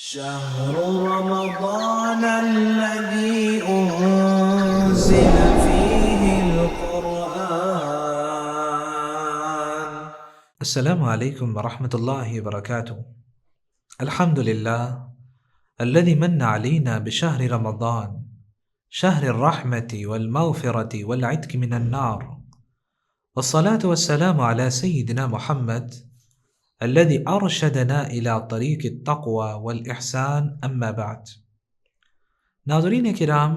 شهر رمضان الذي أنزل فيه القرآن. السلام عليكم ورحمة الله وبركاته. الحمد لله الذي من علينا بشهر رمضان، شهر الرحمة والمغفرة والعتق من النار، والصلاة والسلام على سيدنا محمد الذي أرشدنا إلى طريق التقوى والإحسان. أما بعد. ناظرین کرام،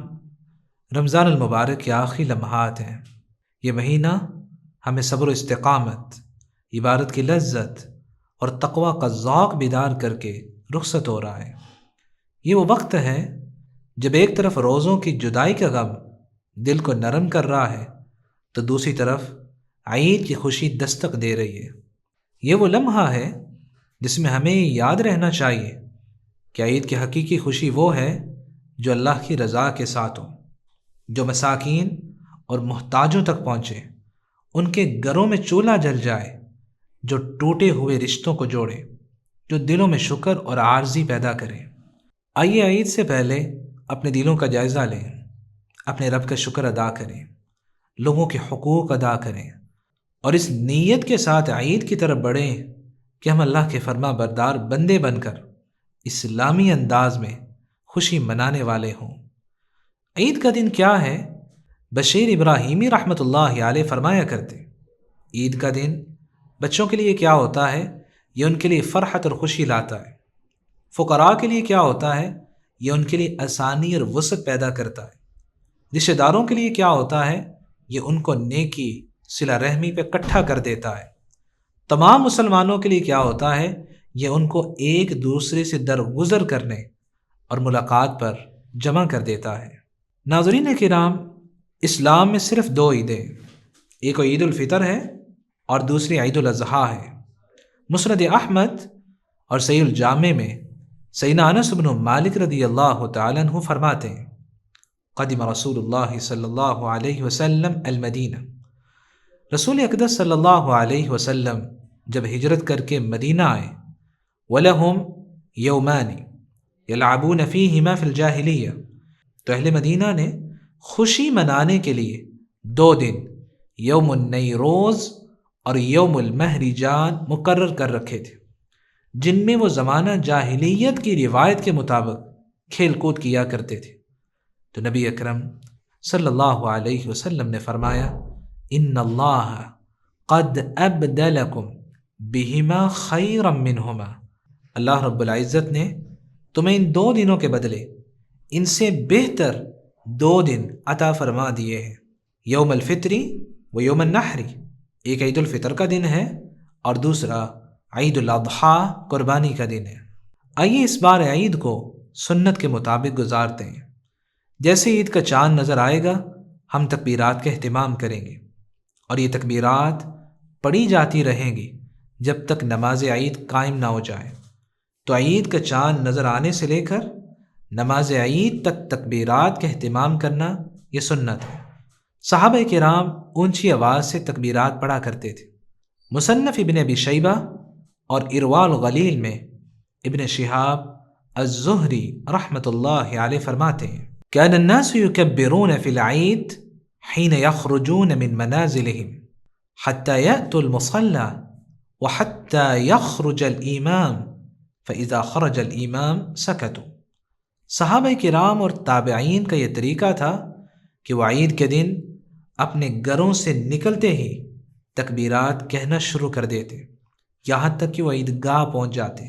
رمضان المبارک کے آخری لمحات ہیں۔ یہ مہینہ ہمیں صبر و استقامت، عبادت کی لذت اور تقوی کا ذوق بیدار کر کے رخصت ہو رہا ہے۔ یہ وہ وقت ہے جب ایک طرف روزوں کی جدائی کا غم دل کو نرم کر رہا ہے تو دوسری طرف عید کی خوشی دستک دے رہی ہے۔ یہ وہ لمحہ ہے جس میں ہمیں یاد رہنا چاہیے کہ عید کی حقیقی خوشی وہ ہے جو اللہ کی رضا کے ساتھ ہو، جو مساکین اور محتاجوں تک پہنچے، ان کے گھروں میں چولہا جل جائے، جو ٹوٹے ہوئے رشتوں کو جوڑے، جو دلوں میں شکر اور عارضی پیدا کرے۔ آئیے عید سے پہلے اپنے دلوں کا جائزہ لیں، اپنے رب کا شکر ادا کریں، لوگوں کے حقوق ادا کریں، اور اس نیت کے ساتھ عید کی طرف بڑھیں کہ ہم اللہ کے فرما بردار بندے بن کر اسلامی انداز میں خوشی منانے والے ہوں۔ عید کا دن کیا ہے؟ بشیر ابراہیمی رحمۃ اللہ علیہ فرمایا کرتے، عید کا دن بچوں کے لیے کیا ہوتا ہے؟ یہ ان کے لیے فرحت اور خوشی لاتا ہے۔ فقراء کے لیے کیا ہوتا ہے؟ یہ ان کے لیے آسانی اور وسعت پیدا کرتا ہے۔ رشتہ داروں کے لیے کیا ہوتا ہے؟ یہ ان کو نیکی، صلہ رحمی پہ اکٹھا کر دیتا ہے۔ تمام مسلمانوں کے لیے کیا ہوتا ہے؟ یہ ان کو ایک دوسرے سے درگزر کرنے اور ملاقات پر جمع کر دیتا ہے۔ ناظرین کرام، اسلام میں صرف دو عیدیں، ایک عید الفطر ہے اور دوسری عید الاضحیٰ ہے۔ مسند احمد اور صحیح الجامع میں سیدنا انس بن مالک رضی اللہ تعالیٰ عنہ فرماتے ہیں، قدم رسول اللہ صلی اللہ علیہ وسلم المدینہ، رسول اقدس صلی اللہ علیہ وسلم جب ہجرت کر کے مدینہ آئے، وَلَهُمْ يَوْمَانِ يَلْعَبُونَ فِيهِمَا فِي الْجَاهِلِيَّةِ، تو اہل مدینہ نے خوشی منانے کے لیے دو دن، یوم النیروز اور یوم المہرجان مقرر کر رکھے تھے، جن میں وہ زمانہ جاہلیت کی روایت کے مطابق کھیل کود کیا کرتے تھے۔ تو نبی اکرم صلی اللہ علیہ وسلم نے فرمایا، ان اللہ قد ابدلکم بہما خیرا منہما، اللہ رب العزت نے تمہیں ان دو دنوں کے بدلے ان سے بہتر دو دن عطا فرما دیے ہیں، یوم الفطری و یوم النحری، ایک عید الفطر کا دن ہے اور دوسرا عید الاضحیٰ قربانی کا دن ہے۔ آئیے اس بار عید کو سنت کے مطابق گزارتے ہیں۔ جیسے عید کا چاند نظر آئے گا ہم تکبیرات کا اہتمام کریں گے، اور یہ تکبیرات پڑھی جاتی رہیں گی جب تک نماز عید قائم نہ ہو جائے۔ تو عید کا چاند نظر آنے سے لے کر نماز عید تک تکبیرات کا اہتمام کرنا یہ سنت ہے۔ صحابہ کرام اونچی آواز سے تکبیرات پڑھا کرتے تھے۔ مصنف ابن ابی شیبہ اور ارواء الغلیل میں ابن شہاب الزہری رحمۃ اللہ علیہ فرماتے ہیں، كان الناس يكبرون في العيد حين يخرجون من منازلهم حتى يأتوا المصلى وحتى يخرج الإمام فإذا خرج الإمام سكتوا۔ صحابہ کرام اور تابعین کا یہ طریقہ تھا کہ وہ عید کے دن اپنے گھروں سے نکلتے ہی تکبیرات کہنا شروع کر دیتے، یہاں تک کہ وہ عیدگاہ پہنچ جاتے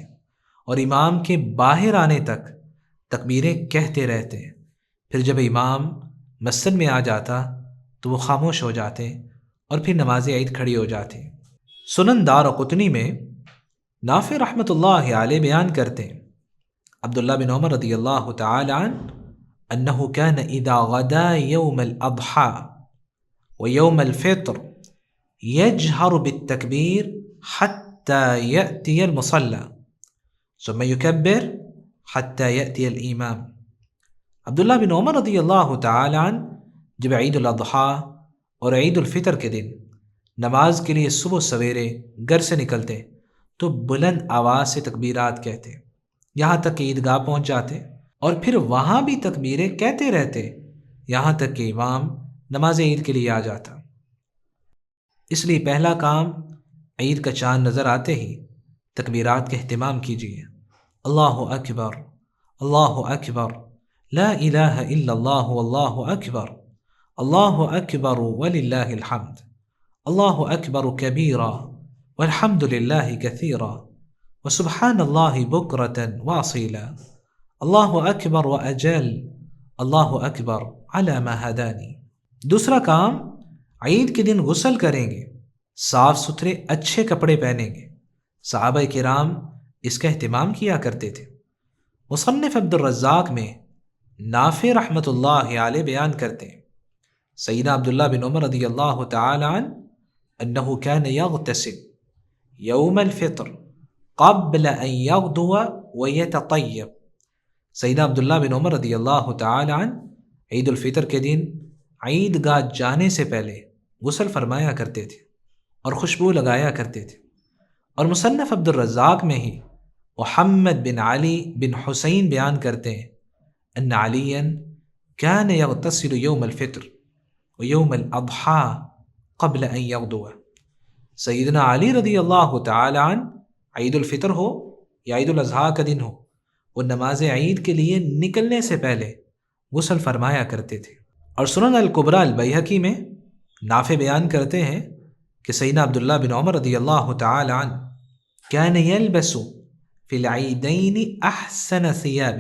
اور امام کے باہر آنے تک تکبیریں کہتے رہتے۔ پھر جب امام مسجد میں آ جاتا تو وہ خاموش ہو جاتے اور پھر نماز عید کھڑی ہو جاتی۔ سنن دارقطنی میں نافع رحمۃ اللہ علیہ بیان کرتے ہیں، عبداللہ بن عمر رضی اللہ تعالی عنہ انہ کان اذا غدا یوم الاضحی ویوم الفطر یجہر بالتکبیر حتی یأتی المصلی ثم یکبر حتی یأتی الامام۔ عبداللہ بن عمر رضی اللہ تعالی عنہ جب عید الاضحیٰ اور عید الفطر کے دن نماز کے لیے صبح سویرے گھر سے نکلتے تو بلند آواز سے تکبیرات کہتے، یہاں تک کہ عیدگاہ پہنچ جاتے اور پھر وہاں بھی تکبیریں کہتے رہتے یہاں تک کہ امام نماز عید کے لیے آ جاتا۔ اس لیے پہلا کام عید کا چاند نظر آتے ہی تکبیرات کا اہتمام کیجیے۔ اللہ اکبر، اللہ اکبر، لا الہ الا اللہ واللہ اکبر، اللہ اکبر وللہ الحمد، اللہ اکبر کبیرا والحمد للہ کثیرا وسبحان اللہ بکرۃ واصیلا، اللہ اکبر واجل، اللہ اکبر علی ما ہدانی۔ دوسرا کام، عید کے دن غسل کریں گے، صاف ستھرے اچھے کپڑے پہنیں گے۔ صحابہ کرام اس کا اہتمام کیا کرتے تھے۔ مصنف عبد الرزاق میں نافع رحمۃ اللہ علیہ بیان کرتے ہیں، سیدنا عبداللہ بن عمر رضی اللہ تعالی عنہ انہ کان یغتسل یوم الفطر قبل ان یغدو ویتطیب۔ سیدنا عبداللہ بن عمر رضی اللہ تعالی عنہ عید الفطر کے دن عید گاہ جانے سے پہلے غسل فرمایا کرتے تھے اور خوشبو لگایا کرتے تھے۔ اور مصنف عبد الرزاق میں ہی محمد بن علی بن حسین بیان کرتے ہیں ان علی کان یغتسل یوم الفطر ویوم الاضحیٰ قبل ان یغدو۔ سیدنا علی رضی اللہ تعالی عنہ عید الفطر ہو یا عید الاضحیٰ کا دن ہو، وہ نماز عید کے لیے نکلنے سے پہلے غسل فرمایا کرتے تھے۔ اور سنن الکبریٰ البیہقی میں نافع بیان کرتے ہیں کہ سیدنا عبداللہ بن عمر رضی اللہ تعالی عنہ کان یلبس فی العیدین احسن ثیاب۔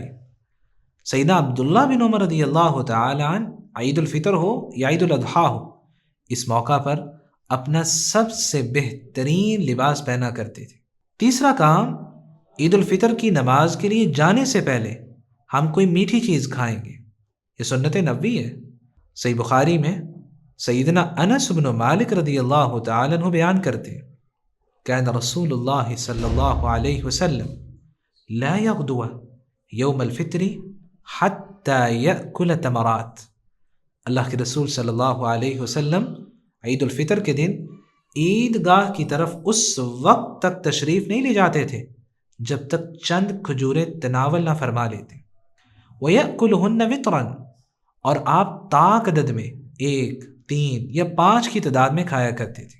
سیدنا عبداللہ بن عمر رضی اللہ تعالی عنہ عید الفطر ہو یا عید الاضحیٰ ہو، اس موقع پر اپنا سب سے بہترین لباس پہنا کرتے تھے۔ تیسرا کام، عید الفطر کی نماز کے لیے جانے سے پہلے ہم کوئی میٹھی چیز کھائیں گے، یہ سنت نبوی ہے۔ صحیح بخاری میں سیدنا انس بن مالک رضی اللہ تعالی عنہ بیان کرتے ہیں، کان رسول اللہ صلی اللہ علیہ وسلم لا یغدو یوم الفطر حتی یأکل تمرات۔ اللہ کے رسول صلی اللہ علیہ وسلم عید الفطر کے دن عید گاہ کی طرف اس وقت تک تشریف نہیں لے جاتے تھے جب تک چند کھجوریں تناول نہ فرما لیتے۔ وَيَأْكُلُهُنَّ وِطْرًا، اور آپ طاق عدد میں 1، 3 یا 5 کی تعداد میں کھایا کرتے تھے۔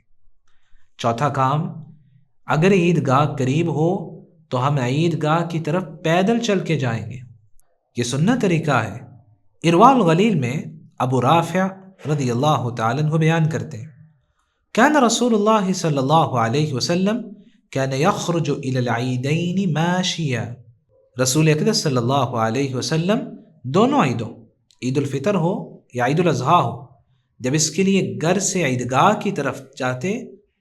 چوتھا کام، اگر عید گاہ قریب ہو تو ہم عید گاہ کی طرف پیدل چل کے جائیں گے، یہ سنت طریقہ ہے۔ ارواء الغلیل میں ابو رافع رضی اللہ تعالیٰ عنہ بیان کرتے ہیں، کان رسول اللہ صلی اللہ علیہ وسلم کان یخرج الی العیدین ماشیا۔ رسول اقدس صلی اللہ علیہ وسلم دونوں عیدوں، عید الفطر ہو یا عید الاضحیٰ ہو، جب اس کے لیے گھر سے عیدگاہ کی طرف جاتے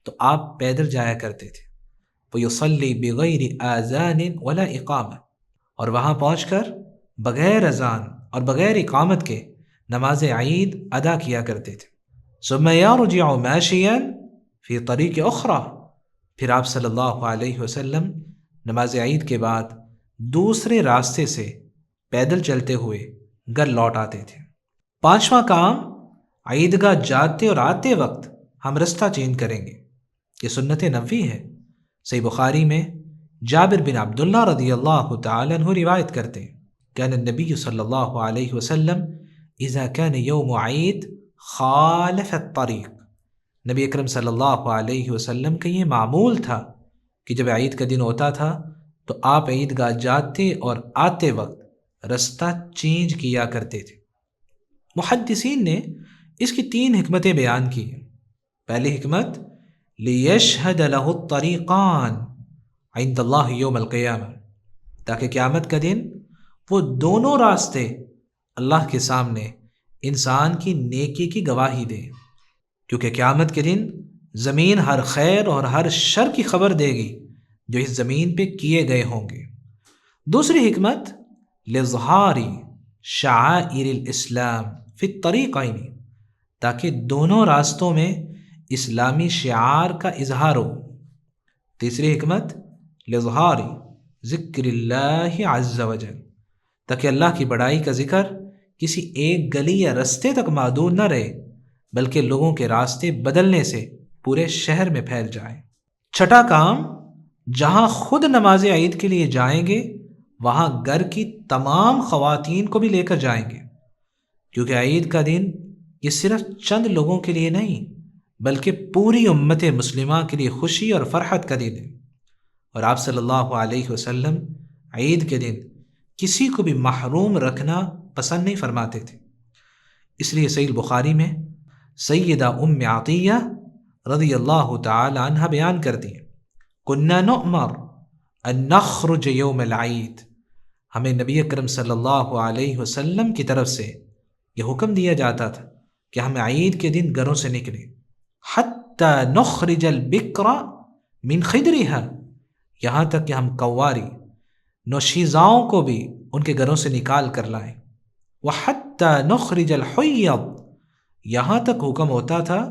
تو آپ پیدل جایا کرتے تھے۔ وَيُصَلِّي بِغَيْرِ آذَانٍ وَلَا اِقَامَةٍ، اور وہاں پہنچ کر بغیر اذان اور بغیر اقامت کے نماز عید ادا کیا کرتے تھے۔ ثُمَّ يَرْجِعُ مَاشِيًا فِي طَرِيقِ أُخْرَى، پھر آپ صلی اللہ علیہ وسلم نماز عید کے بعد دوسرے راستے سے پیدل چلتے ہوئے گھر لوٹ آتے تھے۔ پانچواں کام، عیدگاہ جاتے اور آتے وقت ہم رستہ چینج کریں گے، یہ سنت نبوی ہے۔ صحیح بخاری میں جابر بن عبداللہ رضی اللہ تعالی عنہ روایت کرتے ہیں، کان النبی صلی اللہ علیہ وسلم اذا کان یوم عید خالف الطریق۔ نبی اکرم صلی اللہ علیہ وسلم کا یہ معمول تھا کہ جب عید کا دن ہوتا تھا تو آپ عیدگاہ جاتے اور آتے وقت رستہ چینج کیا کرتے تھے۔ محدثین نے اس کی 3 حکمتیں بیان کی ہیں۔ پہلی حکمت، لِيَشْهَدَ لَهُ الطَّرِيقَانِ عِنْدَ اللَّهِ يَوْمَ الْقِيَامَةِ، تاکہ قیامت کا دن وہ دونوں راستے اللہ کے سامنے انسان کی نیکی کی گواہی دیں، کیونکہ قیامت کے دن زمین ہر خیر اور ہر شر کی خبر دے گی جو اس زمین پہ کیے گئے ہوں گے۔ دوسری حکمت، لِإِظْهَارِ شَعَائِرِ الْإِسْلَامِ فِي الطَّرِيقَيْنِ، تاکہ دونوں راستوں میں اسلامی شعار کا اظہار ہو۔ تیسری حکمت، لِإِظْهَارِ ذِكْرِ اللَّهِ عَزَّ وَجَلَّ، تاکہ اللہ کی بڑائی کا ذکر کسی ایک گلی یا رستے تک محدود نہ رہے بلکہ لوگوں کے راستے بدلنے سے پورے شہر میں پھیل جائے۔ چھٹا کام، جہاں خود نماز عید کے لیے جائیں گے وہاں گھر کی تمام خواتین کو بھی لے کر جائیں گے، کیونکہ عید کا دن یہ صرف چند لوگوں کے لیے نہیں بلکہ پوری امت مسلمہ کے لیے خوشی اور فرحت کا دن ہے۔ اور آپ صلی اللہ علیہ وسلم عید کے دن کسی کو بھی محروم رکھنا پسند نہیں فرماتے تھے۔ اس لیے صحیح البخاری میں سیدہ ام عطیہ رضی اللہ تعالی عنہ بیان کرتی ہیں، کننا نؤمر ان نخرج یوم العید، ہمیں نبی اکرم صلی اللہ علیہ وسلم کی طرف سے یہ حکم دیا جاتا تھا کہ ہم عید کے دن گھروں سے نکلیں، حتی نخرج البکر من خدرها، یہاں تک کہ ہم کواری نوشیزاؤں کو بھی ان کے گھروں سے نکال کر لائیں، وحتی نخرج الحیض، یہاں تک حکم ہوتا تھا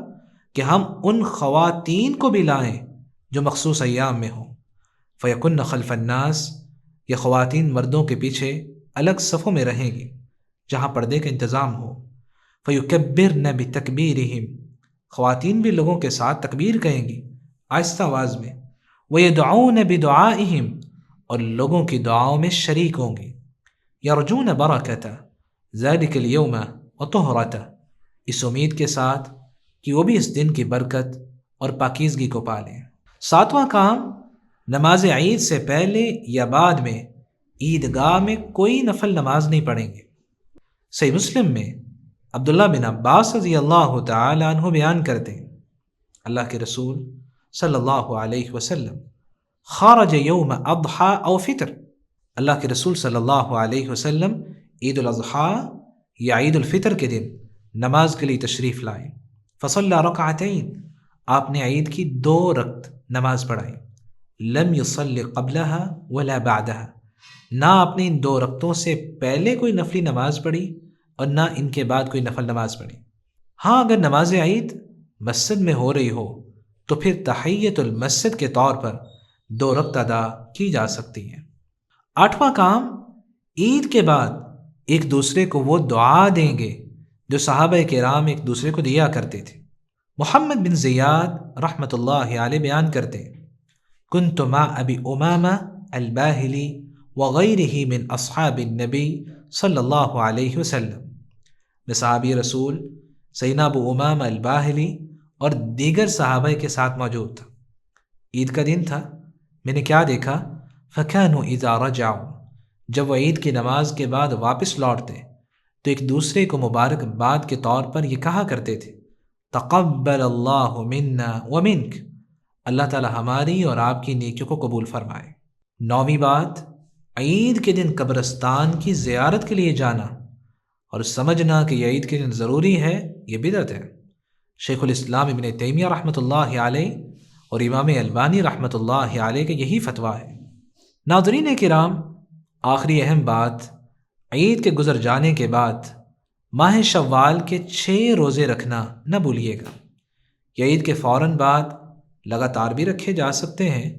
کہ ہم ان خواتین کو بھی لائیں جو مخصوص ایام میں ہوں، فیکن خلف الناس، یہ خواتین مردوں کے پیچھے الگ صفوں میں رہیں گی جہاں پردے کا انتظام ہو، فیکبرن بتکبیرہم، خواتین بھی لوگوں کے ساتھ تکبیر کہیں گی آہستہ آواز میں، ویدعون بدعائہم، اور لوگوں کی دعاؤں میں شریک ہوں گی، یرجون برکتہ ذلک اليوم وطہرتہ، اس امید کے ساتھ کہ وہ بھی اس دن کی برکت اور پاکیزگی کو پالیں۔ ساتواں کام، نماز عید سے پہلے یا بعد میں عیدگاہ میں کوئی نفل نماز نہیں پڑھیں گے۔ صحیح مسلم میں عبداللہ بن عباس رضی اللہ تعالی عنہ بیان کرتے ہیں، اللہ کے رسول صلی اللہ علیہ وسلم خارج یوم اضحیٰ او فطر، اللہ کے رسول صلی اللہ علیہ وسلم عید الاضحیٰ یا عید الفطر کے دن نماز کے لیے تشریف لائے، فصلی رکعتین، آپ نے عید کی 2 رکعت نماز پڑھائی، لم یصلی قبلها ولا بعدها، نہ آپ نے ان 2 رکعتوں سے پہلے کوئی نفلی نماز پڑھی اور نہ ان کے بعد کوئی نفل نماز پڑھی۔ ہاں اگر نماز عید مسجد میں ہو رہی ہو تو پھر تحیت المسجد کے طور پر 2 رکعت ادا کی جا سکتی ہیں۔ 8واں کام، عید کے بعد ایک دوسرے کو وہ دعا دیں گے جو صحابہ کرام ایک دوسرے کو دیا کرتے تھے۔ محمد بن زیاد رحمۃ اللہ علیہ بیان کرتے ہیں، کنت مع ابی امامہ الباہلی وغیرہ من اصحاب النبی صلی اللہ علیہ وسلم، میں صحابی رسول سیدنا ابو امامہ الباہلی اور دیگر صحابہ کے ساتھ موجود تھا۔ عید کا دن تھا، میں نے کیا دیکھا، فَكَانُوا إِذَا رَجَعُوا، جب وہ عید کی نماز کے بعد واپس لوٹتے تو ایک دوسرے کو مبارکباد کے طور پر یہ کہا کرتے تھے، تقبل اللہ منا ومنک، اللہ تعالی ہماری اور آپ کی نیکیوں کو قبول فرمائے۔ 9ویں بات، عید کے دن قبرستان کی زیارت کے لیے جانا اور سمجھنا کہ یہ عید کے دن ضروری ہے، یہ بدعت ہے۔ شیخ الاسلام ابن تیمیہ رحمۃ اللہ علیہ اور امام البانی رحمۃ اللہ علیہ کا یہی فتویٰ ہے۔ ناظرین کرام، آخری اہم بات، عید کے گزر جانے کے بعد ماہ شوال کے 6 روزے رکھنا نہ بھولیے گا۔ یہ عید کے فوراً بعد لگاتار بھی رکھے جا سکتے ہیں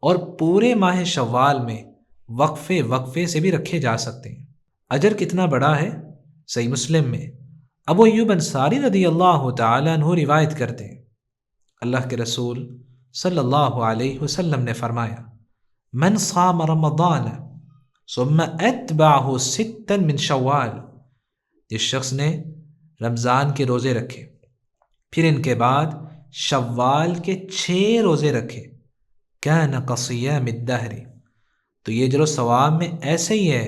اور پورے ماہ شوال میں وقفے سے بھی رکھے جا سکتے ہیں۔ اجر کتنا بڑا ہے، صحیح مسلم میں ابو ایوب انصاری رضی اللہ تعالیٰ عنہ روایت کرتے ہیں، اللہ کے رسول صلی اللہ علیہ وسلم نے فرمایا، من صام رمضان ثم اتبعہ 6 من شوال، جس شخص نے رمضان کے روزے رکھے پھر ان کے بعد شوال کے 6 روزے رکھے، کان کصیام الدہر، تو یہ اجر و ثواب میں ایسے ہی ہے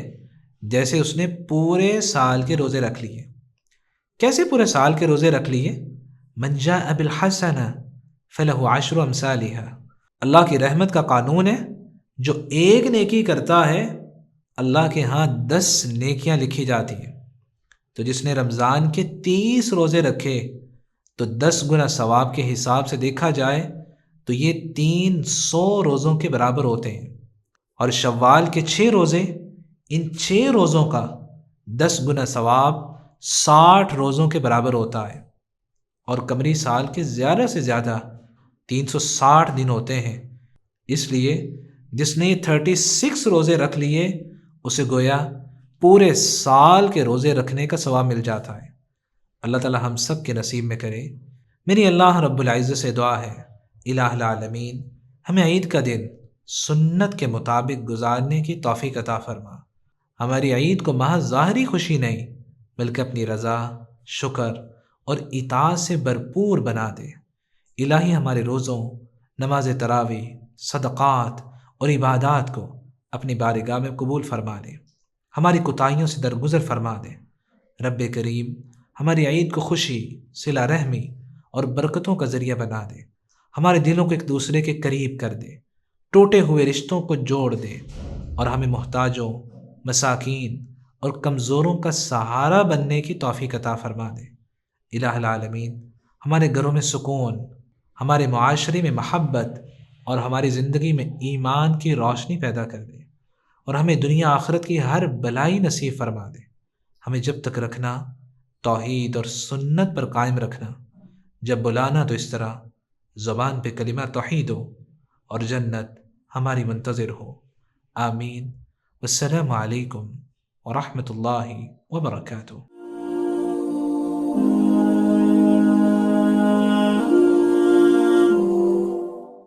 جیسے اس نے پورے سال کے روزے رکھ لیے۔ کیسے پورے سال کے روزے رکھ لیے؟ من جاء بالحسنہ فلہ 10 امثالها، اللہ کی رحمت کا قانون ہے، جو ایک نیکی کرتا ہے اللہ کے ہاں 10 نیکیاں لکھی جاتی ہیں۔ تو جس نے رمضان کے 30 روزے رکھے تو 10 گنا ثواب کے حساب سے دیکھا جائے تو یہ 300 روزوں کے برابر ہوتے ہیں، اور شوال کے 6 روزے، ان 6 روزوں کا 10 گنا ثواب 60 روزوں کے برابر ہوتا ہے، اور قمری سال کے زیادہ سے زیادہ 360 دن ہوتے ہیں۔ اس لیے جس نے یہ 36 روزے رکھ لیے اسے گویا پورے سال کے روزے رکھنے کا ثواب مل جاتا ہے۔ اللہ تعالی ہم سب کے نصیب میں کرے۔ میری اللہ رب العزت سے دعا ہے، الہ العالمین ہمیں عید کا دن سنت کے مطابق گزارنے کی توفیق عطا فرما۔ ہماری عید کو محض ظاہری خوشی نہیں بلکہ اپنی رضا، شکر اور اطاعت سے بھرپور بنا دے۔ الہی ہمارے روزوں، نماز تراویح، صدقات اور عبادات کو اپنی بارگاہ میں قبول فرما دے، ہماری کوتاہیوں سے درگزر فرما دے۔ رب کریم ہماری عید کو خوشی، صلہ رحمی اور برکتوں کا ذریعہ بنا دے، ہمارے دلوں کو ایک دوسرے کے قریب کر دے، ٹوٹے ہوئے رشتوں کو جوڑ دے اور ہمیں محتاجوں، مساکین اور کمزوروں کا سہارا بننے کی توفیق عطا فرما دے۔ الہ العالمین ہمارے گھروں میں سکون، ہمارے معاشرے میں محبت اور ہماری زندگی میں ایمان کی روشنی پیدا کر دے اور ہمیں دنیا آخرت کی ہر بلائی نصیب فرما دے۔ ہمیں جب تک رکھنا توحید اور سنت پر قائم رکھنا، جب بلانا تو اس طرح زبان پہ کلمہ توحید ہو اور جنت ہماری منتظر ہو۔ آمین۔ والسلام علیکم ورحمۃ اللہ وبرکاتہ۔